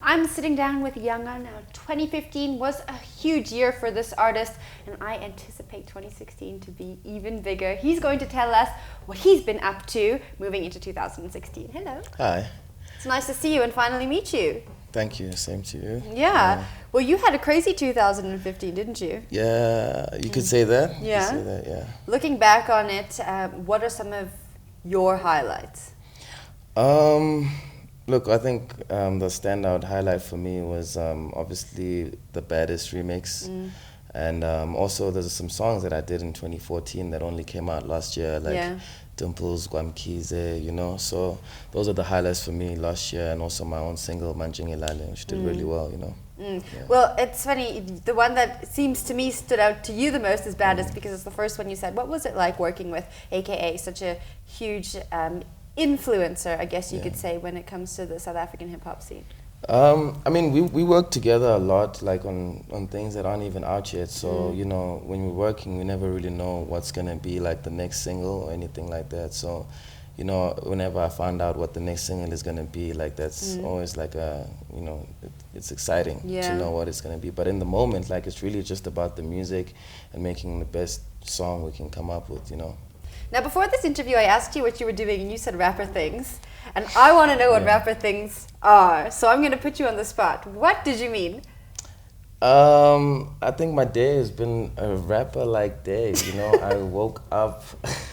I'm sitting down with Yanga now. 2015 was a huge year for this artist, and I anticipate 2016 to be even bigger. He's going to tell us what he's been up to moving into 2016. Hello. Hi. It's nice to see you and finally meet you. Thank you. Same to you. Yeah. Well, you had a crazy 2015, didn't you? Yeah, you could say that. Yeah. You could say that, yeah. Looking back on it, what are some of your highlights? Look, I think the standout highlight for me was obviously the Baddest remix. And also there's some songs that I did in 2014 that only came out last year, like Dimples, Gwamkize, you know. So those are the highlights for me last year, and also my own single, Manjingilale, which did really well, you know. Yeah. Well, it's funny, the one that seems to me stood out to you the most is Baddest, because it's the first one you said. What was it like working with AKA, such a huge influencer, I guess you could say, when it comes to the South African hip-hop scene? I mean, we work together a lot, like on things that aren't even out yet. So, you know, when we're working, we never really know what's going to be like the next single or anything like that. So, you know, whenever I find out what the next single is going to be, like that's always like you know, it's exciting to know what it's going to be. But in the moment, like it's really just about the music and making the best song we can come up with, you know. Now, before this interview, I asked you what you were doing, and you said rapper things. And I want to know what rapper things are. So I'm going to put you on the spot. What did you mean? I think my day has been a rapper-like day. You know, I woke up.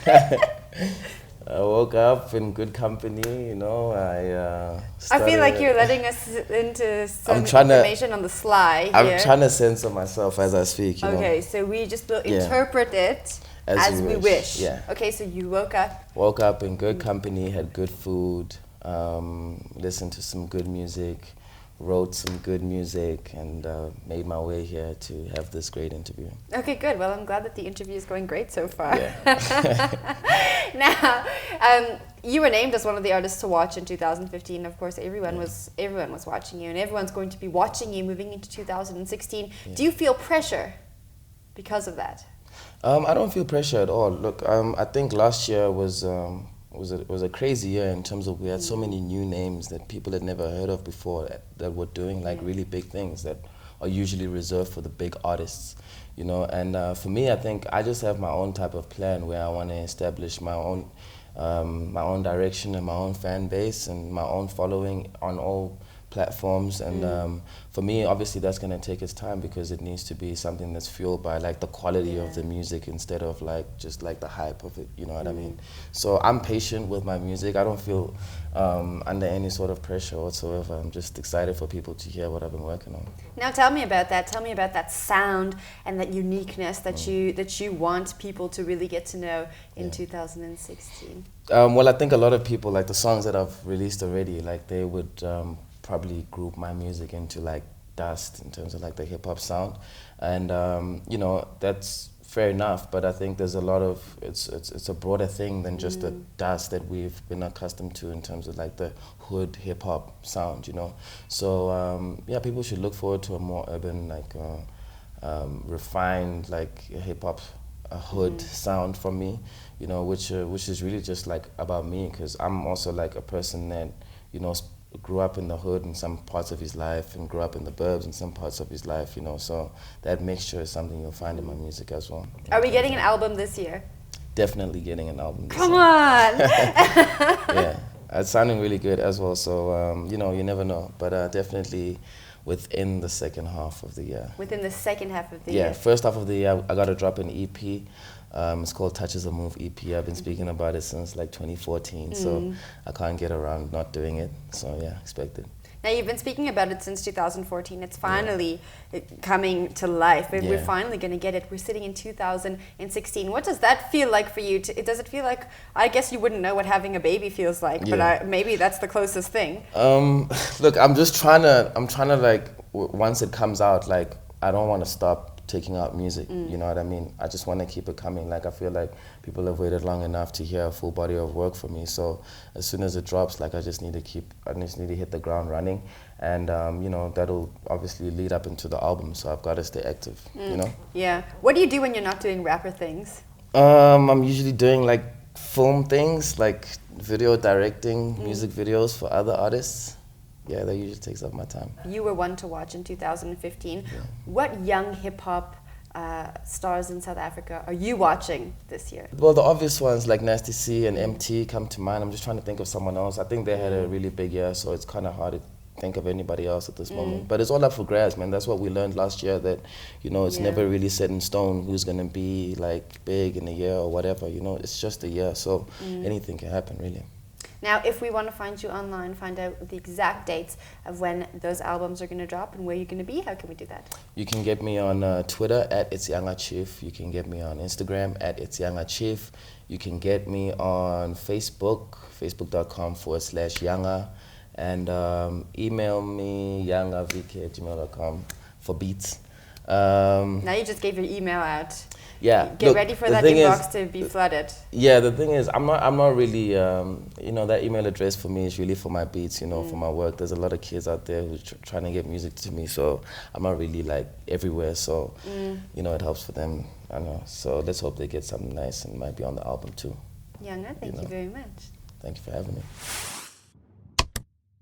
I woke up in good company. You know, I feel like you're letting us into some information on the sly. I'm trying to censor myself as I speak. You know? So we just will interpret it as we wish. Yeah. Okay, so you woke up. Woke up in good company, had good food, listened to some good music, wrote some good music, and made my way here to have this great interview. Okay, good. Well, I'm glad that the interview is going great so far. Yeah. Now, you were named as one of the artists to watch in 2015. Of course, everyone was watching you, and everyone's going to be watching you moving into 2016. Yeah. Do you feel pressure because of that? I don't feel pressure at all. Look, I think last year was a crazy year in terms of we had so many new names that people had never heard of before that were doing like really big things that are usually reserved for the big artists, you know. And for me, I think I just have my own type of plan where I want to establish my own direction and my own fan base and my own following on all platforms. And for me, obviously that's going to take its time because it needs to be something that's fueled by like the quality of the music instead of like just like the hype of it, you know what I mean? So I'm patient with my music. I don't feel under any sort of pressure whatsoever. I'm just excited for people to hear what I've been working on. Now tell me about that. Tell me about that sound and that uniqueness that you want people to really get to know in 2016. Well, I think a lot of people, like the songs that I've released already, like they would probably group my music into like dust in terms of like the hip hop sound, and you know, that's fair enough. But I think there's a lot of it's a broader thing than just the dust that we've been accustomed to in terms of like the hood hip hop sound, you know. So yeah, people should look forward to a more urban, like refined, like hip hop, hood sound from me, you know, which is really just like about me, because I'm also like a person that, you know, grew up in the hood in some parts of his life and grew up in the burbs in some parts of his life, you know, so that mixture is something you'll find in my music as well. Are we getting an album this year? Definitely getting an album this year. Come on! Yeah, it's sounding really good as well, so, you know, you never know, but definitely within the second half of the year. Within the second half of the year? Yeah, first half of the year, I got to drop an EP. It's called Touches a Move EP. I've been speaking about it since like 2014, so I can't get around not doing it. So yeah, expect it. Now you've been speaking about it since 2014. It's finally coming to life. We're finally going to get it. We're sitting in 2016. What does that feel like for you? Does it feel like, I guess you wouldn't know what having a baby feels like, but maybe that's the closest thing. Look, I'm trying to like, once it comes out, like I don't want to stop taking out music, you know what I mean? I just want to keep it coming. Like I feel like people have waited long enough to hear a full body of work from me. So as soon as it drops, like I just need to hit the ground running, and you know, that'll obviously lead up into the album. So I've got to stay active, you know? Yeah. What do you do when you're not doing rapper things? I'm usually doing like film things, like video directing, music videos for other artists. yeah, that usually takes up my time. You were one to watch in 2015. Yeah. What young hip-hop stars in South Africa are you watching this year? Well, the obvious ones like Nasty C and MT come to mind. I'm just trying to think of someone else. I think they had a really big year, so it's kind of hard to think of anybody else at this moment. But it's all up for grabs, man. That's what we learned last year, that, you know, it's never really set in stone who's going to be like big in a year or whatever. You know, it's just a year, so anything can happen, really. Now, if we want to find you online, find out the exact dates of when those albums are going to drop and where you're going to be, how can we do that? You can get me on Twitter at It's Yanga Chief. You can get me on Instagram at It's Yanga Chief. You can get me on Facebook, facebook.com/Yanga. And email me, yangavk@gmail.com for beats. Now you just gave your email out. Yeah. Get ready for that inbox to be flooded. Yeah, the thing is, I'm not really, you know, that email address for me is really for my beats, you know, for my work. There's a lot of kids out there who's trying to get music to me, so I'm not really like everywhere. So, you know, it helps for them. I know. So let's hope they get something nice and might be on the album too. Yanga, thank you very much. Thank you for having me.